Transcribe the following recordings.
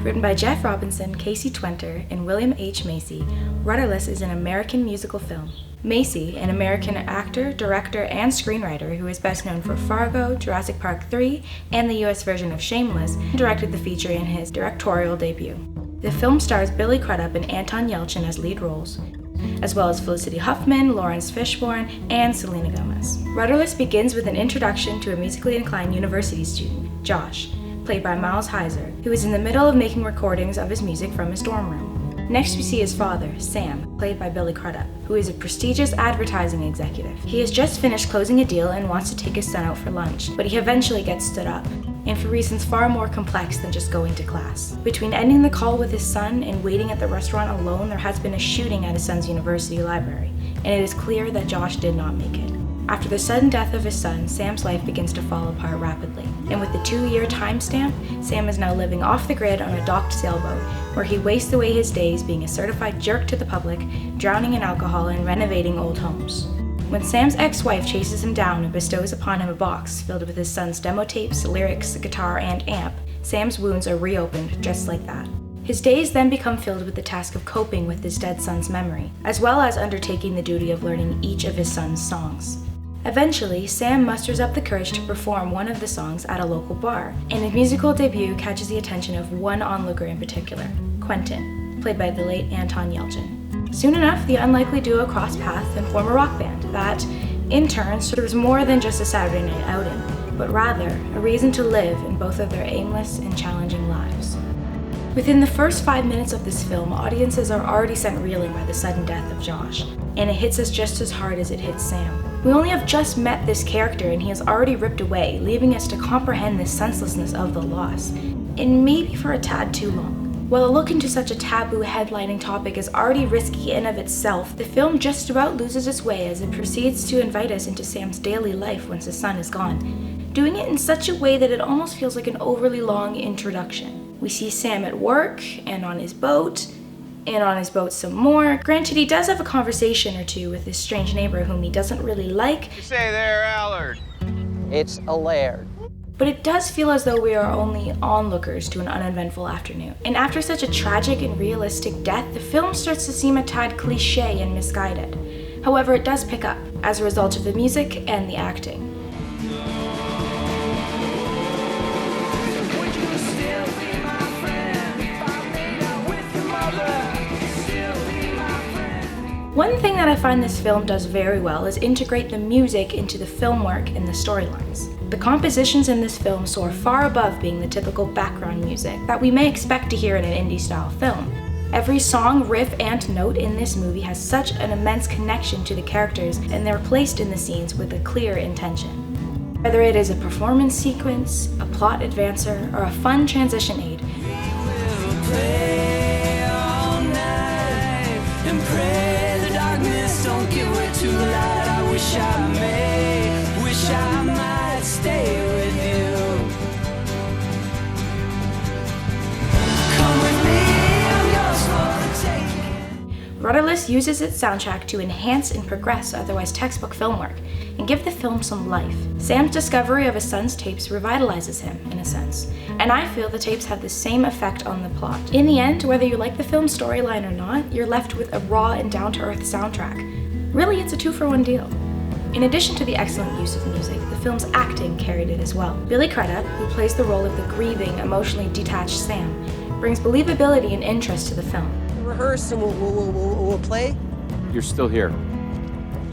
Written by Jeff Robinson, Casey Twenter, and William H. Macy, Rudderless is an American musical film. Macy, an American actor, director, and screenwriter who is best known for Fargo, Jurassic Park 3, and the US version of Shameless, directed the feature in his directorial debut. The film stars Billy Crudup and Anton Yelchin as lead roles, as well as Felicity Huffman, Lawrence Fishburne, and Selena Gomez. Rudderless begins with an introduction to a musically inclined university student, Josh, played by Miles Heiser, who is in the middle of making recordings of his music from his dorm room. Next we see his father, Sam, played by Billy Crudup, who is a prestigious advertising executive. He has just finished closing a deal and wants to take his son out for lunch, but he eventually gets stood up, and for reasons far more complex than just going to class. Between ending the call with his son and waiting at the restaurant alone, there has been a shooting at his son's university library, and it is clear that Josh did not make it. After the sudden death of his son, Sam's life begins to fall apart rapidly, and with the 2-year timestamp, Sam is now living off the grid on a docked sailboat, where he wastes away his days being a certified jerk to the public, drowning in alcohol and renovating old homes. When Sam's ex-wife chases him down and bestows upon him a box filled with his son's demo tapes, lyrics, guitar, and amp, Sam's wounds are reopened just like that. His days then become filled with the task of coping with his dead son's memory, as well as undertaking the duty of learning each of his son's songs. Eventually, Sam musters up the courage to perform one of the songs at a local bar, and his musical debut catches the attention of one onlooker in particular, Quentin, played by the late Anton Yelchin. Soon enough, the unlikely duo cross paths and form a rock band that, in turn, serves more than just a Saturday night outing, but rather a reason to live in both of their aimless and challenging lives. Within the first 5 minutes of this film, audiences are already sent reeling by the sudden death of Josh, and it hits us just as hard as it hits Sam. We only have just met this character and he is already ripped away, leaving us to comprehend the senselessness of the loss, and maybe for a tad too long. While a look into such a taboo headlining topic is already risky in of itself, the film just about loses its way as it proceeds to invite us into Sam's daily life once his son is gone, doing it in such a way that it almost feels like an overly long introduction. We see Sam at work, and on his boat, and on his boat some more. Granted, he does have a conversation or two with this strange neighbor whom he doesn't really like. You say there, Allard. It's a laird. But it does feel as though we are only onlookers to an uneventful afternoon. And after such a tragic and realistic death, the film starts to seem a tad cliche and misguided. However, it does pick up as a result of the music and the acting. One thing that I find this film does very well is integrate the music into the film work and the storylines. The compositions in this film soar far above being the typical background music that we may expect to hear in an indie-style film. Every song, riff, and note in this movie has such an immense connection to the characters, and they're placed in the scenes with a clear intention. Whether it is a performance sequence, a plot advancer, or a fun transition aid, don't give way to the light. I wish I might stay with you. Come with me, I'm yours for the taking. Rudderless uses its soundtrack to enhance and progress otherwise textbook film work and give the film some life. Sam's discovery of his son's tapes revitalizes him, in a sense, and I feel the tapes have the same effect on the plot. In the end, whether you like the film's storyline or not, you're left with a raw and down-to-earth soundtrack. Really, it's a 2-for-1 deal. In addition to the excellent use of music, the film's acting carried it as well. Billy Crudup, who plays the role of the grieving, emotionally detached Sam, brings believability and interest to the film. Rehearse and we'll play. You're still here.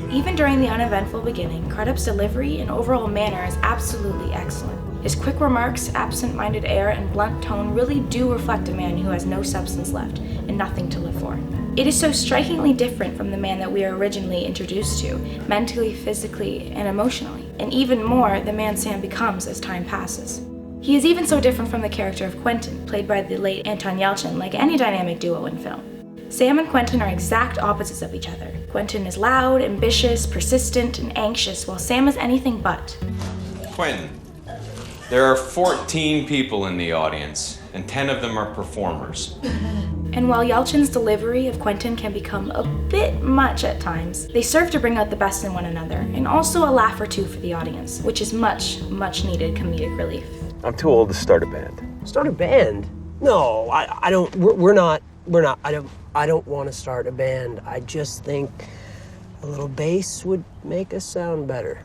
Even during the uneventful beginning, Crudup's delivery and overall manner is absolutely excellent. His quick remarks, absent-minded air, and blunt tone really do reflect a man who has no substance left and nothing to live for. It is so strikingly different from the man that we are originally introduced to, mentally, physically, and emotionally, and even more the man Sam becomes as time passes. He is even so different from the character of Quentin, played by the late Anton Yelchin, like any dynamic duo in film. Sam and Quentin are exact opposites of each other. Quentin is loud, ambitious, persistent, and anxious, while Sam is anything but. Quentin, there are 14 people in the audience, and 10 of them are performers. And while Yelchin's delivery of Quentin can become a bit much at times, they serve to bring out the best in one another, and also a laugh or two for the audience, which is much, much needed comedic relief. I'm too old to start a band. Start a band? No, I don't. We're not. I don't want to start a band. I just think a little bass would make us sound better.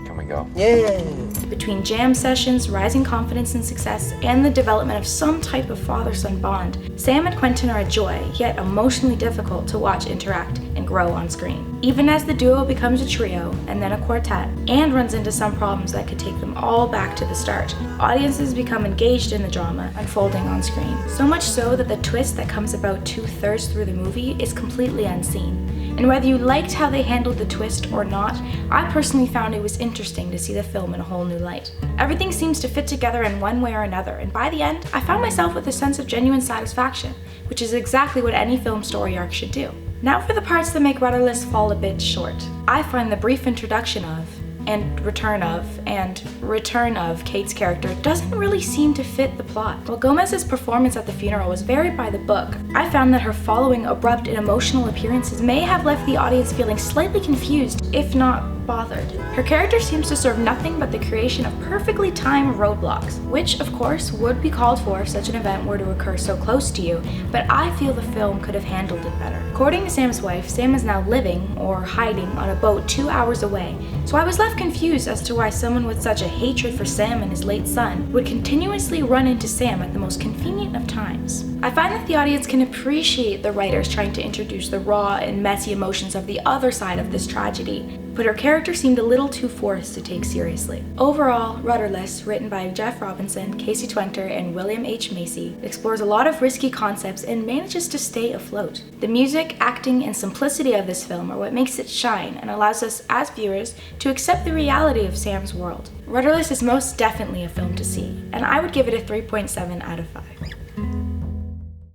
Can we go? Yeah. Between jam sessions, rising confidence and success, and the development of some type of father-son bond, Sam and Quentin are a joy, yet emotionally difficult to watch interact and grow on screen. Even as the duo becomes a trio, and then a quartet, and runs into some problems that could take them all back to the start, audiences become engaged in the drama unfolding on screen. So much so that the twist that comes about 2/3 through the movie is completely unseen. And whether you liked how they handled the twist or not, I personally found it was interesting to see the film in a whole new light. Everything seems to fit together in one way or another, and by the end, I found myself with a sense of genuine satisfaction, which is exactly what any film story arc should do. Now for the parts that make Rudderless fall a bit short. I find the brief introduction of, and return of Kate's character doesn't really seem to fit the plot. While Gomez's performance at the funeral was very by the book, I found that her following abrupt and emotional appearances may have left the audience feeling slightly confused, if not bothered. Her character seems to serve nothing but the creation of perfectly timed roadblocks, which of course would be called for if such an event were to occur so close to you, but I feel the film could have handled it better. According to Sam's wife, Sam is now living, or hiding, on a boat 2 hours away, so I was left confused as to why someone with such a hatred for Sam and his late son would continuously run into Sam at the most convenient of times. I find that the audience can appreciate the writers trying to introduce the raw and messy emotions of the other side of this tragedy, but her character seemed a little too forced to take seriously. Overall, Rudderless, written by Jeff Robinson, Casey Twenter, and William H. Macy, explores a lot of risky concepts and manages to stay afloat. The music, acting, and simplicity of this film are what makes it shine and allows us, as viewers, to accept the reality of Sam's world. Rudderless is most definitely a film to see, and I would give it a 3.7 out of 5.